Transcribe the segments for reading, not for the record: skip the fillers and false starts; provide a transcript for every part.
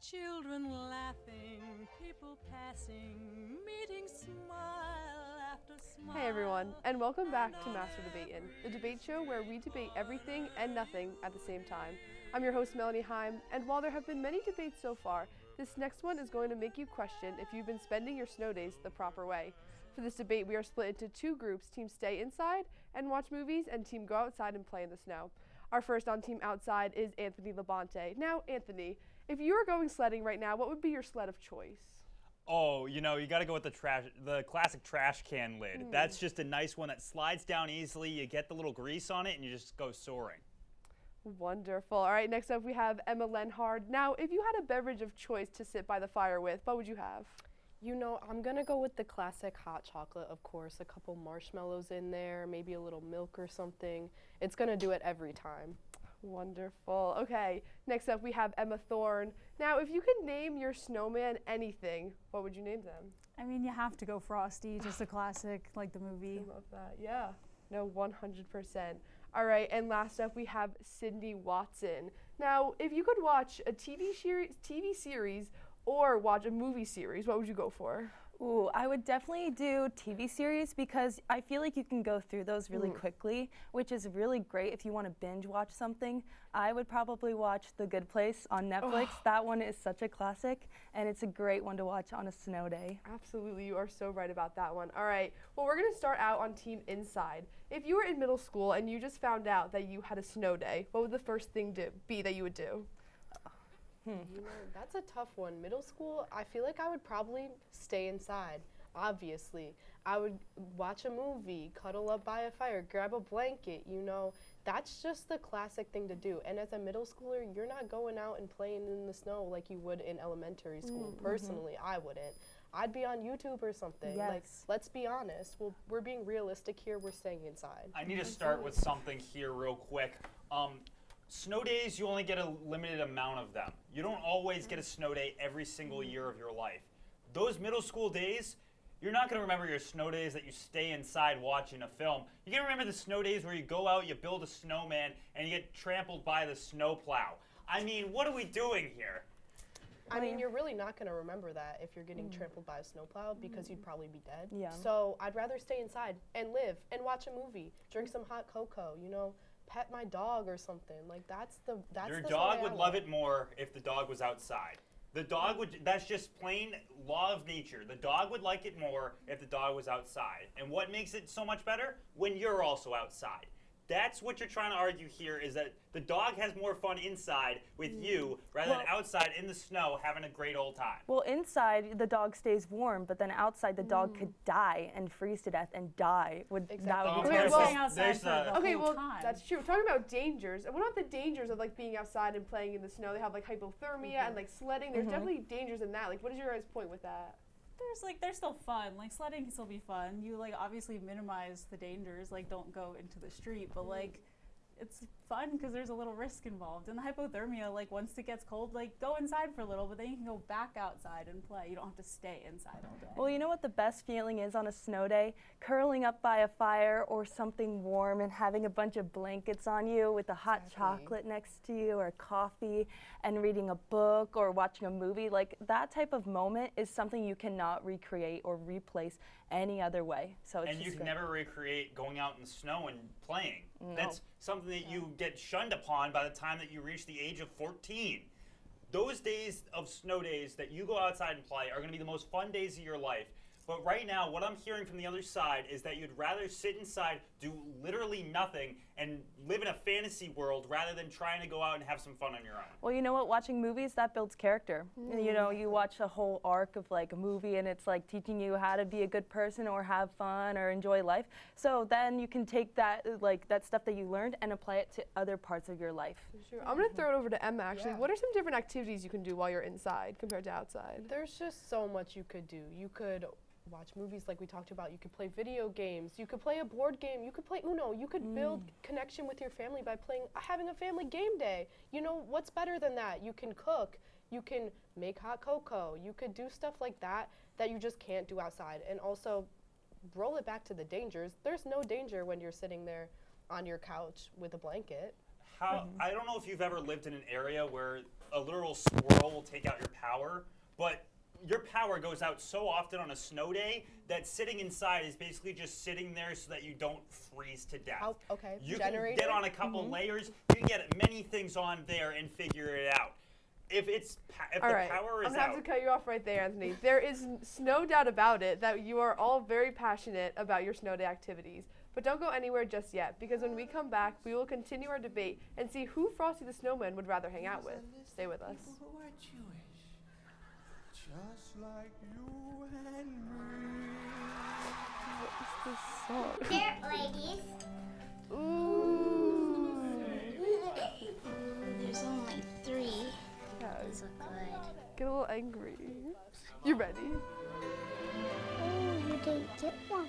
Children laughing, people passing, meeting smile after smile. Hey everyone, and welcome back to Master Debatin', the debate show where we debate everything and nothing at the same time. I'm your host, Melanie Debate, and while there have been many debates so far, this next one is going to make you question if you've been spending your snow days the proper way. For this debate, we are split into two groups, Team Stay Inside and watch movies, and Team Go Outside and Play in the Snow. Our first on Team Outside is Anthony Labonte. Now, Anthony, if you were going sledding right now, what would be your sled of choice? Oh, you got to go with the classic trash can lid. That's just a nice one that slides down easily. You get the little grease on it, and you just go soaring. Wonderful. All right, next up we have Emma Lenhard. Now, if you had a beverage of choice to sit by the fire with, what would you have? You know, I'm going to go with the classic hot chocolate, of course. A couple marshmallows in there, maybe a little milk or something. It's going to do it every time. Wonderful. Okay, next up we have Emma Thorne. Now, if you could name your snowman anything, what would you name them? I mean, you have to go Frosty, just a classic, like the movie. I love that, yeah. No, 100%. All right, and last up we have Cindy Watson. Now, if you could watch a TV series or watch a movie series, what would you go for? Ooh, I would definitely do TV series because I feel like you can go through those really quickly, which is really great if you want to binge watch something. I would probably watch The Good Place on Netflix. That one is such a classic, and it's a great one to watch on a snow day. Absolutely, you are so right about that one. All right, well, we're going to start out on Team Inside. If you were in middle school and you just found out that you had a snow day, what would the first thing be that you would do? You know, that's a tough one. Middle school, I feel like I would probably stay inside, obviously. I would watch a movie, cuddle up by a fire, grab a blanket, you know. That's just the classic thing to do. And as a middle schooler, you're not going out and playing in the snow like you would in elementary school. Personally, I wouldn't. I'd be on YouTube or something. Yes. Like, let's be honest. We're being realistic here. We're staying inside. I need to start with something here real quick. Snow days, you only get a limited amount of them. You don't always get a snow day every single year of your life. Those middle school days, you're not going to remember your snow days that you stay inside watching a film. You're going to remember the snow days where you go out, you build a snowman, and you get trampled by the snowplow. I mean, what are we doing here? I mean, you're really not going to remember that if you're getting trampled by a snowplow because you'd probably be dead. Yeah. So I'd rather stay inside and live and watch a movie, drink some hot cocoa, you know, pet my dog or something. Like, that's Your the dog Sunday would I love want. it more if the dog was outside. The dog would, that's just plain law of nature. The dog would like it more if the dog was outside. And what makes it so much better? When you're also outside. That's what you're trying to argue here, is that the dog has more fun inside with you rather than outside in the snow having a great old time. Well, inside the dog stays warm, but then outside the dog could die and freeze to death and die. That would be Okay, We're well, staying outside there's for the Okay, whole well, time. that's true. We're talking about dangers. And what about the dangers of like being outside and playing in the snow? They have like hypothermia and like sledding. There's definitely dangers in that. Like, what is your guys' point with that? They're still fun. Like sledding can still be fun. You like obviously minimize the dangers. Like don't go into the street, but like it's fun because there's a little risk involved. And the hypothermia, like once it gets cold, like go inside for a little, but then you can go back outside and play. You don't have to stay inside all day. Well, you know what the best feeling is on a snow day? Curling up by a fire or something warm and having a bunch of blankets on you with a hot chocolate next to you or coffee and reading a book or watching a movie. Like that type of moment is something you cannot recreate or replace any other way. So it's And you just can great. never recreate going out in the snow and playing. No. That's something that you get shunned upon by the time that you reach the age of 14. Those days of snow days that you go outside and play are going to be the most fun days of your life. But right now, what I'm hearing from the other side is that you'd rather sit inside, do literally nothing, and live in a fantasy world rather than trying to go out and have some fun on your own. Well, you know what? Watching movies, that builds character. You know, you watch a whole arc of like a movie and it's like teaching you how to be a good person or have fun or enjoy life. So then you can take that like that stuff that you learned and apply it to other parts of your life. Sure. I'm going to throw it over to Emma, actually. Yeah. What are some different activities you can do while you're inside compared to outside? There's just so much you could do. You could watch movies like we talked about. You could play video games. You could play a board game. You could play Uno. You could build connection with your family by having a family game day. You know, what's better than that? You can cook. You can make hot cocoa. You could do stuff like that that you just can't do outside. And also, roll it back to the dangers. There's no danger when you're sitting there on your couch with a blanket. How I don't know if you've ever lived in an area where a literal squirrel will take out your power, but your power goes out so often on a snow day that sitting inside is basically just sitting there so that you don't freeze to death. Oh, okay. You Generator? can get on a couple layers. You can get many things on there and figure it out. If the power is I'm gonna have to out, cut you off right there, Anthony. There is no doubt about it that you are all very passionate about your snow day activities. But don't go anywhere just yet, because when we come back, we will continue our debate and see who Frosty the Snowman would rather hang out with. Stay with us. People who are Jewish, just like you and me. What is this song? Here, ladies. Ooh. There's only 3. Yeah, Those look good. get a little angry. You ready? Oh, you didn't get one.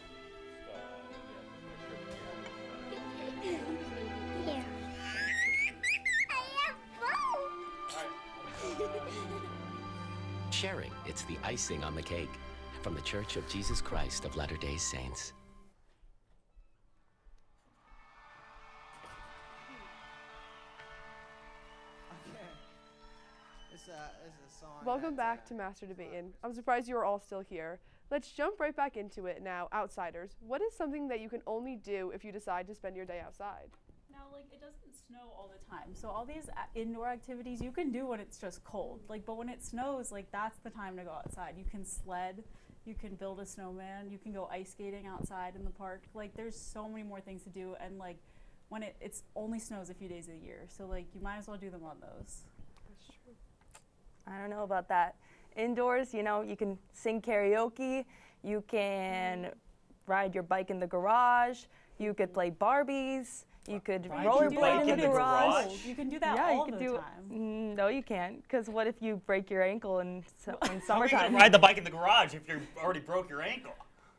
Here. I have fun. Sharing, it's the icing on the cake. From the Church of Jesus Christ of Latter-day Saints. It's a song. Welcome back to Master Debatin'. I'm surprised you are all still here. Let's jump right back into it now. Outsiders, what is something that you can only do if you decide to spend your day outside? Now, like, it doesn't snow all the time. So all these indoor activities you can do when it's just cold. Like, but when it snows, like, that's the time to go outside. You can sled, you can build a snowman, you can go ice skating outside in the park. Like, there's so many more things to do. And, like, when it's only snows a few days a year. So, like, you might as well do them on those. That's true. I don't know about that. Indoors, you know, you can sing karaoke, you can ride your bike in the garage, you could play Barbies, you could Ride your rollerblade bike in the garage. You can do that Yeah, all you could the do. time. No, you can't, because what if you break your ankle in how are you summertime? gonna ride the bike in the garage if you already broke your ankle?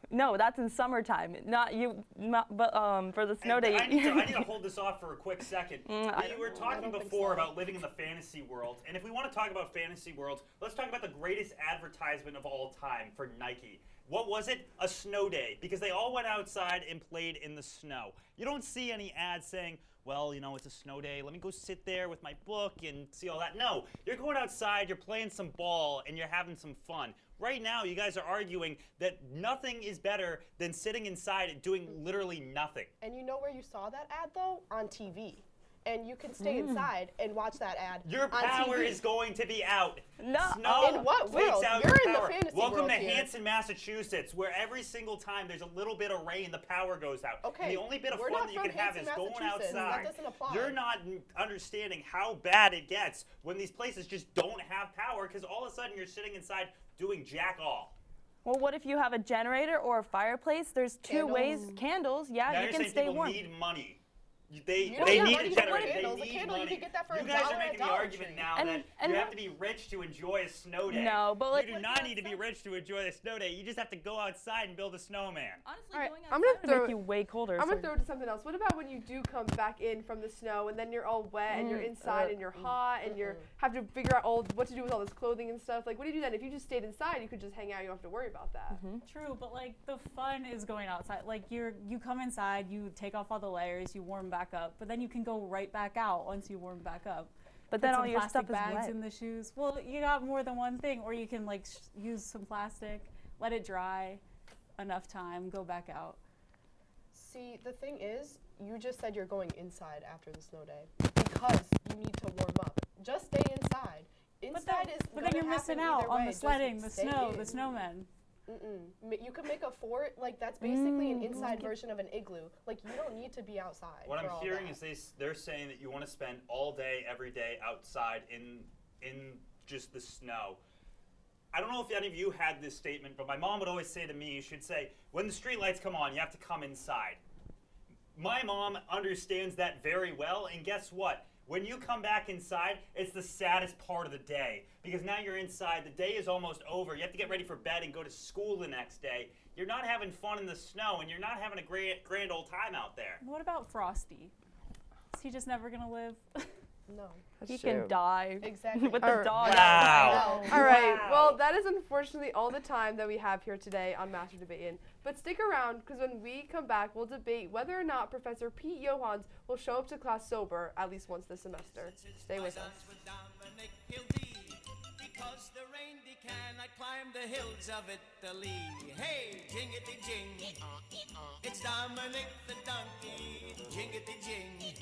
No, that's in summertime. Not you. But for the snow And day. I need to hold this off for a quick second. I We were talking before about living in the fantasy world, and if we want to talk about fantasy worlds, let's talk about the greatest advertisement of all time for Nike. What was it? A snow day, because they all went outside and played in the snow. You don't see any ads saying, well, you know, it's a snow day, let me go sit there with my book and see all that. No, you're going outside, you're playing some ball, and you're having some fun. Right now, you guys are arguing that nothing is better than sitting inside and doing literally nothing. And you know where you saw that ad, though? On TV. And you can stay inside and watch that ad Your on power TV. is going to be out. No. Snow In what takes world? out You're your in the power. fantasy Welcome world to here. Hanson, Massachusetts, where every single time there's a little bit of rain, the power goes out. Okay, And the only bit of we're fun not that you from can have Hanson, is going Massachusetts. That outside. doesn't apply. You're not understanding how bad it gets when these places just don't have power because all of a sudden you're sitting inside doing jack all. Well, what if you have a generator or a fireplace? There's two ways. Candles, yeah, Now you you're can saying stay people warm. need money. You They don't need have a money for generator. candles. A They need candle you money. could get that for you a guys dollar are at making the Dollar argument Tree. now And- that and you what- have to be rich to enjoy a snow day. No, but like, you do not need to be rich to enjoy a snow day. You just have to go outside and build a snowman. honestly, All right, going I'm gonna outside would throw make you way colder. I'm gonna so- throw it to something else. What about when you do come back in from the snow and then you're all wet and you're inside and you're hot and you're have to figure out what to do with all this clothing and stuff? Like, what do you do then? If you just stayed inside, you could just hang out. You don't have to worry about that. True, but like the fun is going outside. Like you come inside, you take off all the layers, you warm back up, but then you can go right back out once you warm back up. But Put then all some your plastic stuff is bags wet. in the shoes. Well, you got more than one thing, or you can like use some plastic, let it dry, enough time, go back out. See, the thing is, you just said you're going inside after the snow day because you need to warm up. Just stay inside. Inside is But then you're gonna missing happen out either on way. the Just sledding, the stay snow, in. the snowmen. You could make a fort, like that's basically an inside version of an igloo. Like you don't need to be outside. What for I'm all hearing that. is they're saying that you want to spend all day, every day outside in just the snow. I don't know if any of you had this statement, but my mom would always say to me, she'd say, when the street lights come on, you have to come inside. My mom understands that very well, and guess what? When you come back inside, it's the saddest part of the day because now you're inside. The day is almost over. You have to get ready for bed and go to school the next day. You're not having fun in the snow, and you're not having a grand old time out there. What about Frosty? Is he just never gonna live? No. That's He true. can die Exactly. with the Alright. dog. Wow. No. All right. Wow. Well, that is unfortunately all the time that we have here today on Master Debatin'. But stick around, because when we come back, we'll debate whether or not Professor Pete Johans will show up to class sober at least once this semester. Stay with us. Because the reindeer cannot climb the hills of Italy. Hey, jingity jing. It's Dominic the donkey. Jingity jing.